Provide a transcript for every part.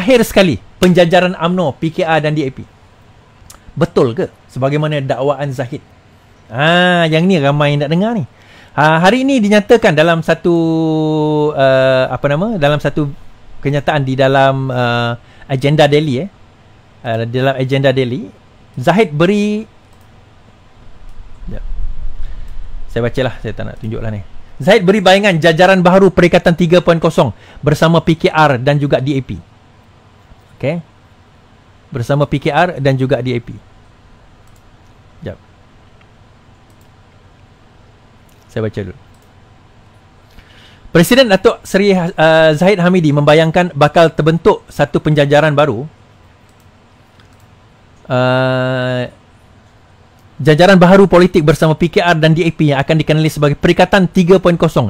akhir sekali penjajaran UMNO, PKR dan DAP. Betul ke sebagaimana dakwaan Zahid? Yang ni ramai yang nak dengar ni. Hari ini dinyatakan dalam satu dalam satu kenyataan di dalam agenda daily dalam agenda daily, Zahid beri, saya bacalah, saya tak nak tunjuklah ni. Zahid beri bayangan jajaran baharu Perikatan 3.0 bersama PKR dan juga DAP. Okey. Bersama PKR dan juga DAP. Sekejap. Saya baca dulu. Presiden Datuk Seri Zahid Hamidi membayangkan bakal terbentuk satu penjajaran baru, jajaran baharu politik bersama PKR dan DAP yang akan dikenali sebagai Perikatan 3.0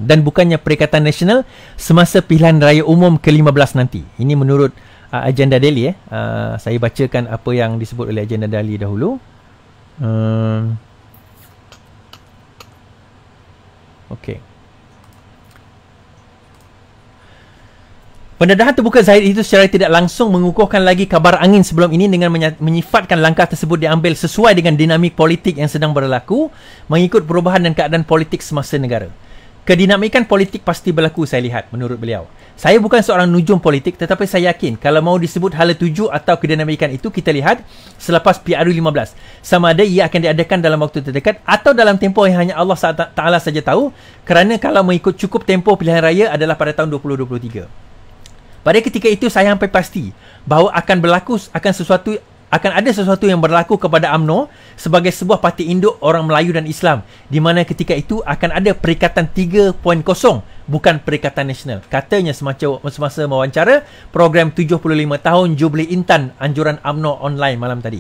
dan bukannya Perikatan Nasional semasa pilihan raya umum ke-15 nanti. Ini menurut agenda daily. Saya bacakan apa yang disebut oleh agenda daily dahulu. Okey. Pendedahan terbuka Zahid itu secara tidak langsung mengukuhkan lagi kabar angin sebelum ini dengan menyifatkan langkah tersebut diambil sesuai dengan dinamik politik yang sedang berlaku mengikut perubahan dan keadaan politik semasa negara. Kedinamikan politik pasti berlaku, saya lihat, menurut beliau. Saya bukan seorang nujum politik, tetapi saya yakin kalau mau disebut hala tuju atau kedinamikan itu, kita lihat selepas PRU 15. Sama ada ia akan diadakan dalam waktu terdekat atau dalam tempoh yang hanya Allah Ta'ala saja tahu, kerana kalau mengikut cukup tempoh pilihan raya adalah pada tahun 2023. Pada ketika itu saya hampir pasti bahawa akan ada sesuatu yang berlaku kepada UMNO sebagai sebuah parti induk orang Melayu dan Islam, di mana ketika itu akan ada Perikatan 3.0 bukan Perikatan Nasional. Katanya semasa mewawancara program 75 tahun Jubli Intan anjuran UMNO online malam tadi.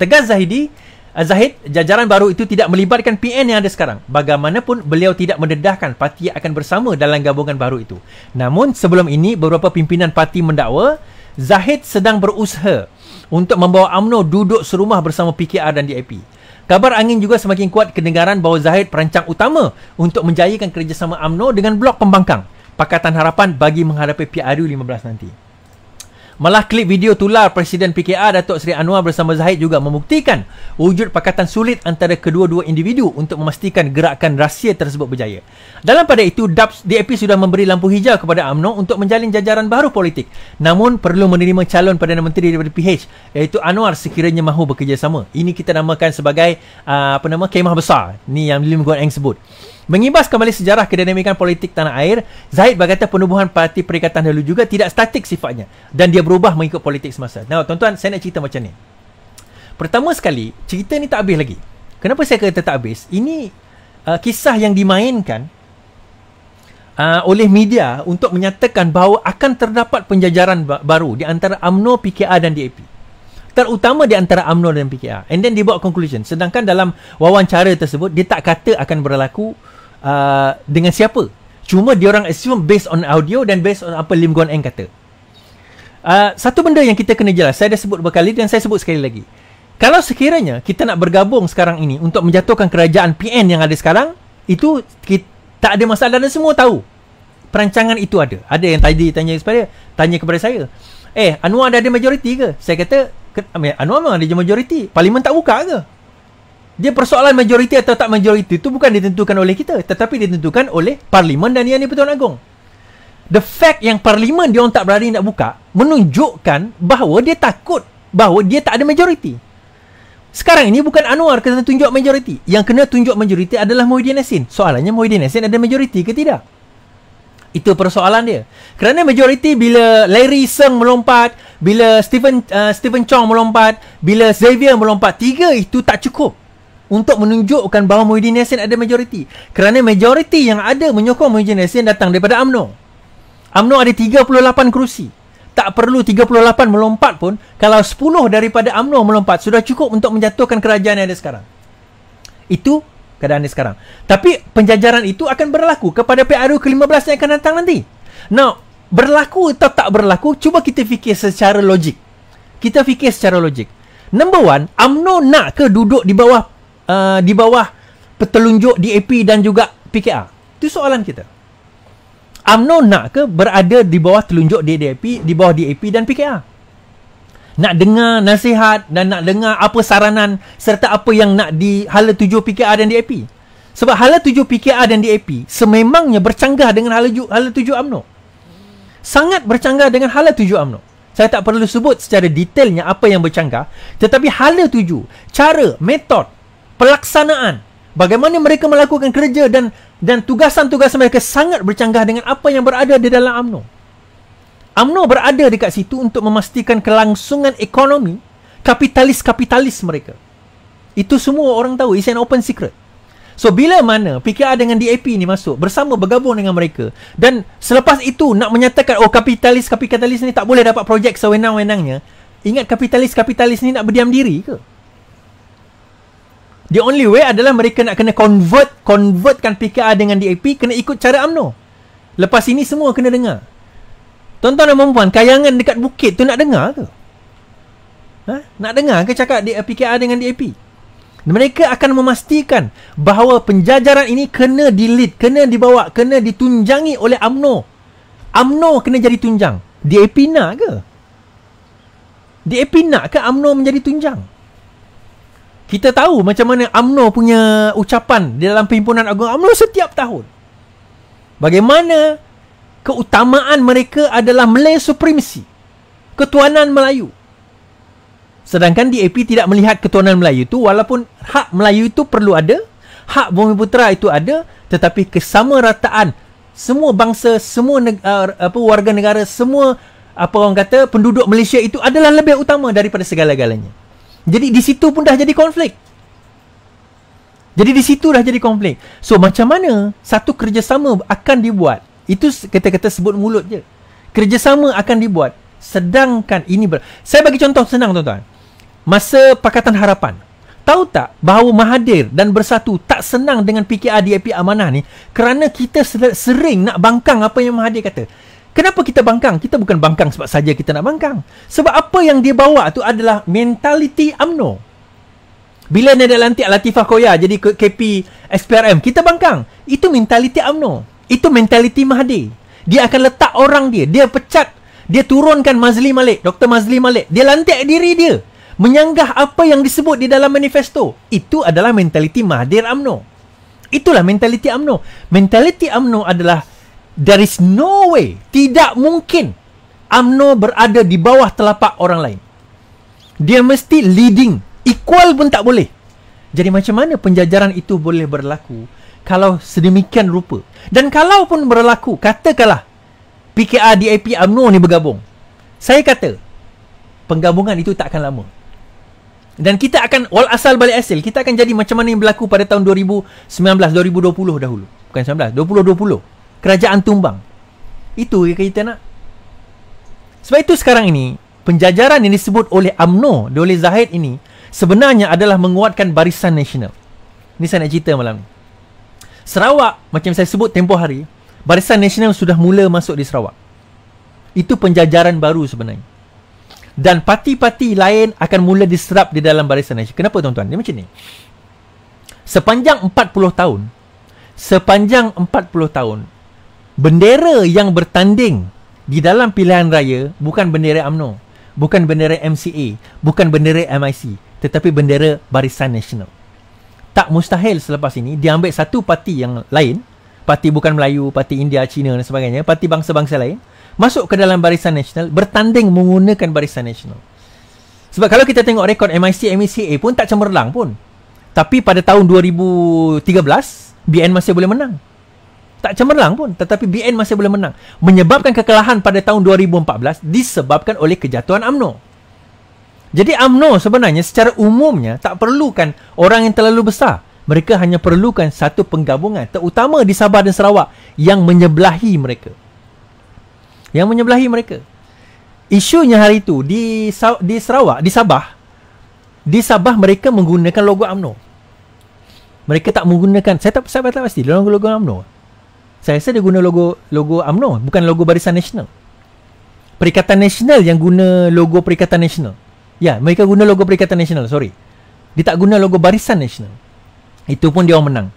Tegas Zahid, jajaran baru itu tidak melibatkan PN yang ada sekarang. Bagaimanapun, beliau tidak mendedahkan parti akan bersama dalam gabungan baru itu. Namun, sebelum ini, beberapa pimpinan parti mendakwa Zahid sedang berusaha untuk membawa UMNO duduk serumah bersama PKR dan DAP. Kabar angin juga semakin kuat kedengaran bahawa Zahid perancang utama untuk menjayakan kerjasama UMNO dengan Blok Pembangkang, Pakatan Harapan bagi menghadapi PRU 15 nanti. Malah klip video tular Presiden PKR Datuk Seri Anwar bersama Zahid juga membuktikan wujud pakatan sulit antara kedua-dua individu untuk memastikan gerakan rahsia tersebut berjaya. Dalam pada itu, DAP sudah memberi lampu hijau kepada UMNO untuk menjalin jajaran baru politik. Namun, perlu menerima calon Perdana Menteri daripada PH, iaitu Anwar sekiranya mahu bekerjasama. Ini kita namakan sebagai kemah besar. Ni yang Lim Guan Eng sebut. Mengibas kembali sejarah kedinamikan politik tanah air, Zahid berkata penubuhan parti Perikatan dahulu juga tidak statik sifatnya dan dia berubah mengikut politik semasa. Nah, tuan-tuan, saya nak cerita macam ni. Pertama sekali, cerita ni tak habis lagi. Kenapa saya kata tak habis? Ini kisah yang dimainkan oleh media untuk menyatakan bahawa akan terdapat penjajaran baru di antara UMNO, PKR dan DAP. Terutama di antara UMNO dan PKR. And then dia buat conclusion. Sedangkan dalam wawancara tersebut, dia tak kata akan berlaku dengan siapa. Cuma diorang assume based on audio dan based on apa Lim Guan Eng kata. Satu benda yang kita kena jelas, saya dah sebut berkali dan saya sebut sekali lagi. Kalau sekiranya kita nak bergabung sekarang ini untuk menjatuhkan kerajaan PN yang ada sekarang, itu tak ada masalah dan semua tahu. Perancangan itu ada. Ada yang tadi tanya kepada saya, Anwar dah ada majoriti ke? Saya kata, Anwar memang ada majoriti. Parlimen tak buka ke? Dia persoalan majoriti atau tak majoriti itu bukan ditentukan oleh kita, tetapi ditentukan oleh Parlimen dan Yang di-Pertuan Agong. The fact yang Parlimen dia orang tak berani nak buka menunjukkan bahawa dia takut bahawa dia tak ada majoriti. Sekarang ini bukan Anwar kena tunjuk majoriti. Yang kena tunjuk majoriti adalah Muhyiddin Yassin. Soalannya Muhyiddin Yassin ada majoriti ke tidak? Itu persoalan dia. Kerana majoriti bila Larry Seng melompat, bila Stephen Chong melompat, bila Xavier melompat, tiga itu tak cukup untuk menunjukkan bahawa Muhyiddin Yassin ada majoriti. Kerana majoriti yang ada menyokong Muhyiddin Yassin datang daripada UMNO. UMNO ada 38 kerusi. Tak perlu 38 melompat pun. Kalau 10 daripada UMNO melompat, sudah cukup untuk menjatuhkan kerajaan yang ada sekarang. Itu keadaan dia sekarang. Tapi penjajaran itu akan berlaku kepada PRU ke-15 yang akan datang nanti. Now, berlaku atau tak berlaku, cuba kita fikir secara logik. Number one, UMNO nak ke duduk di bawah petelunjuk DAP dan juga PKR? Itu soalan kita. UMNO nak ke berada di bawah telunjuk DAP, di bawah DAP dan PKR? Nak dengar nasihat dan nak dengar apa saranan serta apa yang nak dihala tuju PKR dan DAP. Sebab hala tuju PKR dan DAP sememangnya bercanggah dengan hala tuju UMNO. Sangat bercanggah dengan hala tuju UMNO. Saya tak perlu sebut secara detailnya apa yang bercanggah, tetapi hala tuju, cara, metod, pelaksanaan, bagaimana mereka melakukan kerja dan tugasan-tugasan mereka sangat bercanggah dengan apa yang berada di dalam UMNO. UMNO berada dekat situ untuk memastikan kelangsungan ekonomi kapitalis mereka. Itu semua orang tahu. It's an open secret. So, bila mana PKR dengan DAP ni masuk, bersama bergabung dengan mereka, dan selepas itu nak menyatakan, oh kapitalis ni tak boleh dapat projek sewenang-wenangnya, ingat kapitalis ni nak berdiam diri ke? The only way adalah mereka nak kena convertkan PKR dengan DAP, kena ikut cara UMNO. Lepas ini semua kena dengar. Tuan-tuan dan puan-puan, kayangan dekat bukit tu nak dengar ke? Nak dengar ke cakap PKR dengan DAP? Mereka akan memastikan bahawa penjajaran ini kena di-lead, kena dibawa, kena ditunjangi oleh UMNO. UMNO kena jadi tunjang. DAP nak ke? DAP nak ke UMNO menjadi tunjang? Kita tahu macam mana UMNO punya ucapan di dalam Perhimpunan Agung UMNO setiap tahun. Bagaimana keutamaan mereka adalah Malay Supremacy, ketuanan Melayu. Sedangkan DAP tidak melihat ketuanan Melayu itu, walaupun hak Melayu itu perlu ada, hak Bumiputera itu ada, tetapi kesamarataan semua bangsa, semua warga negara, semua orang kata penduduk Malaysia itu adalah lebih utama daripada segala-galanya. Jadi di situ pun dah jadi konflik. So macam mana satu kerjasama akan dibuat? Itu kata-kata sebut mulut je. Kerjasama akan dibuat. Sedangkan ini saya bagi contoh senang tuan-tuan. Masa Pakatan Harapan, tahu tak bahawa Mahathir dan Bersatu tak senang dengan PKR DAP Amanah ni kerana kita sering nak bangkang apa yang Mahathir kata. Kenapa kita bangkang? Kita bukan bangkang sebab saja kita nak bangkang. Sebab apa yang dia bawa tu adalah mentaliti UMNO. Bila Nadia lantik Latifah Koya jadi KP SPRM, kita bangkang. Itu mentaliti UMNO. Itu mentaliti Mahathir. Dia akan letak orang dia. Dia pecat. Dia turunkan Mazli Malik. Dr. Mazli Malik. Dia lantik diri dia. Menyanggah apa yang disebut di dalam manifesto. Itu adalah mentaliti Mahathir UMNO. Itulah mentaliti UMNO. Mentaliti UMNO adalah there is no way, tidak mungkin UMNO berada di bawah telapak orang lain. Dia mesti leading. Equal pun tak boleh. Jadi macam mana penjajaran itu boleh berlaku kalau sedemikian rupa? Dan kalau pun berlaku, katakanlah PKR, DAP, UMNO ni bergabung. Saya kata penggabungan itu tak akan lama. Dan kita akan wal asal balik hasil, kita akan jadi macam mana yang berlaku pada tahun 2019, 2020 dahulu. Bukan 19, 2020. Kerajaan tumbang. Itu yang kita nak. Sebab itu sekarang ini, penjajaran yang disebut oleh UMNO, oleh Zahid ini, sebenarnya adalah menguatkan Barisan Nasional. Ini saya nak cerita malam ni. Sarawak, macam saya sebut tempoh hari, Barisan Nasional sudah mula masuk di Sarawak. Itu penjajaran baru sebenarnya. Dan parti-parti lain akan mula diserap di dalam Barisan Nasional. Kenapa tuan-tuan? Dia macam ni. Sepanjang 40 tahun, bendera yang bertanding di dalam pilihan raya bukan bendera UMNO, bukan bendera MCA, bukan bendera MIC, tetapi bendera Barisan Nasional. Tak mustahil selepas ini diambil satu parti yang lain, parti bukan Melayu, parti India, Cina dan sebagainya, parti bangsa-bangsa lain, masuk ke dalam Barisan Nasional, bertanding menggunakan Barisan Nasional. Sebab kalau kita tengok rekod MIC, MCA pun tak cemerlang pun. Tapi pada tahun 2013, BN masih boleh menang. Tak cemerlang pun, tetapi BN masih boleh menang. Menyebabkan kekalahan pada tahun 2014 disebabkan oleh kejatuhan UMNO. Jadi UMNO sebenarnya secara umumnya tak perlukan orang yang terlalu besar. Mereka hanya perlukan satu penggabungan, terutama di Sabah dan Sarawak, yang menyebelahi mereka. Isunya hari itu di Sarawak, di Sabah mereka menggunakan logo UMNO. Mereka tak menggunakan, saya tak pasti logo UMNO. Saya rasa dia guna logo UMNO, bukan logo Barisan Nasional. Perikatan Nasional yang guna logo Perikatan Nasional. Ya, mereka guna logo Perikatan Nasional, sorry. Dia tak guna logo Barisan Nasional. Itu pun dia orang menang.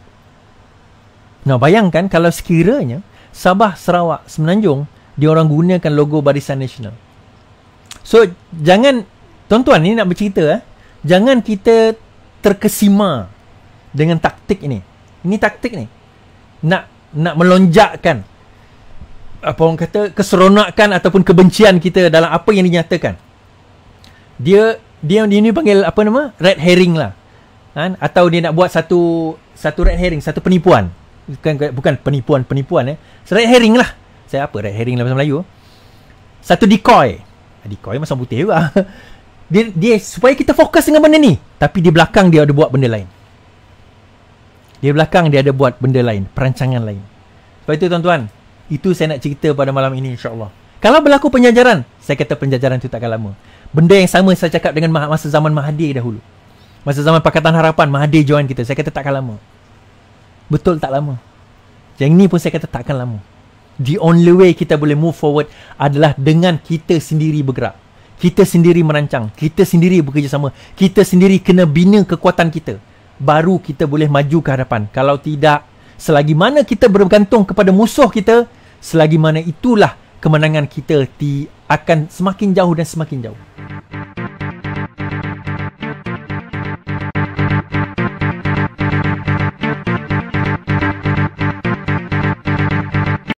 Nah, bayangkan kalau sekiranya Sabah, Sarawak, Semenanjung, dia orang gunakan logo Barisan Nasional. So, jangan, tuan-tuan ni nak bercerita, jangan kita terkesima dengan taktik ini. Ini taktik ni. Nak melonjakkan apa orang kata keseronakan ataupun kebencian kita dalam apa yang dinyatakan. Dia ni panggil apa nama? Red herring lah. Kan? Atau dia nak buat satu red herring, satu penipuan. Bukan penipuan Red herring lah. Saya apa red herring dalam bahasa Melayu? Satu decoy. Decoy masam putih juga. Dia supaya kita fokus dengan benda ni, tapi di belakang dia ada buat benda lain. Di belakang dia ada buat benda lain, perancangan lain. Sebab itu tuan-tuan, itu saya nak cerita pada malam ini insya-Allah. Kalau berlaku penjajaran, saya kata penjajaran itu takkan lama. Benda yang sama saya cakap dengan masa zaman Mahathir dahulu. Masa zaman Pakatan Harapan, Mahathir join kita. Saya kata takkan lama. Betul tak lama. Yang ni pun saya kata takkan lama. The only way kita boleh move forward adalah dengan kita sendiri bergerak. Kita sendiri merancang. Kita sendiri bekerjasama. Kita sendiri kena bina kekuatan kita. Baru kita boleh maju ke hadapan. Kalau tidak, selagi mana kita bergantung kepada musuh kita, selagi mana itulah kemenangan kita akan semakin jauh dan semakin jauh.